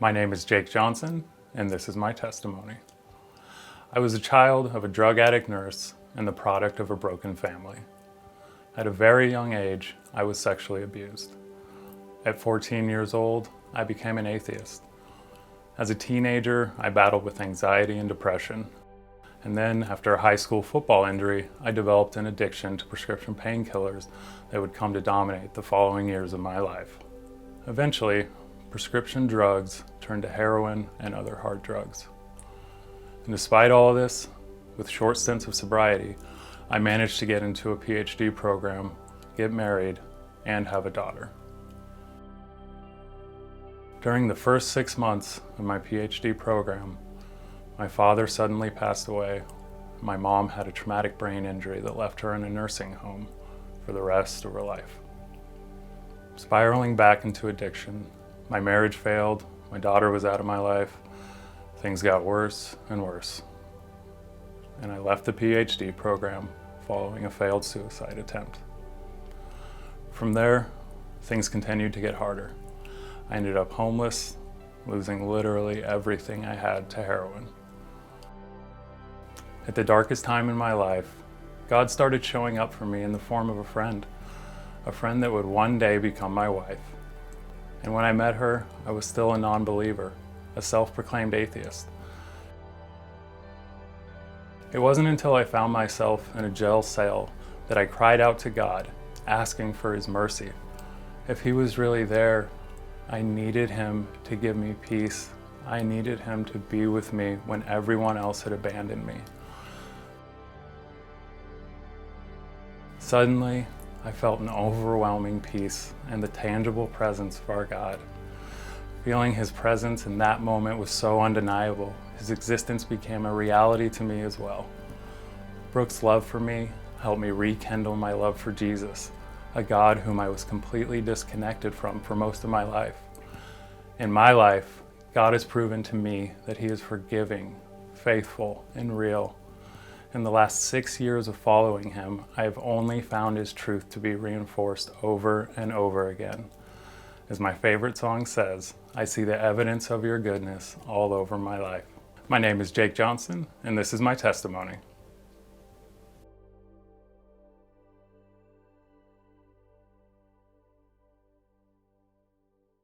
My name is Jake Johnson, and this is my testimony. I was a child of a drug addict nurse and the product of a broken family. At a very young age, I was sexually abused. At 14 years old, I became an atheist. As a teenager, I battled with anxiety and depression. And then, after a high school football injury, I developed an addiction to prescription painkillers that would come to dominate the following years of my life. Eventually, prescription drugs turned to heroin and other hard drugs. And despite all of this, with short stints of sobriety, I managed to get into a PhD program, get married, and have a daughter. During the first 6 months of my PhD program, my father suddenly passed away. My mom had a traumatic brain injury that left her in a nursing home for the rest of her life. Spiraling back into addiction, my marriage failed, my daughter was out of my life, things got worse and worse. And I left the PhD program following a failed suicide attempt. From there, things continued to get harder. I ended up homeless, losing literally everything I had to heroin. At the darkest time in my life, God started showing up for me in the form of a friend that would one day become my wife. And when I met her, I was still a non-believer, a self-proclaimed atheist. It wasn't until I found myself in a jail cell that I cried out to God, asking for His mercy. If He was really there, I needed Him to give me peace. I needed Him to be with me when everyone else had abandoned me. Suddenly, I felt an overwhelming peace and the tangible presence of our God. Feeling His presence in that moment was so undeniable. His existence became a reality to me as well. Brooke's love for me helped me rekindle my love for Jesus, a God whom I was completely disconnected from for most of my life. In my life, God has proven to me that He is forgiving, faithful, and real. In the last 6 years of following Him, I have only found His truth to be reinforced over and over again. As my favorite song says, I see the evidence of your goodness all over my life. My name is Jake Johnson, and this is my testimony.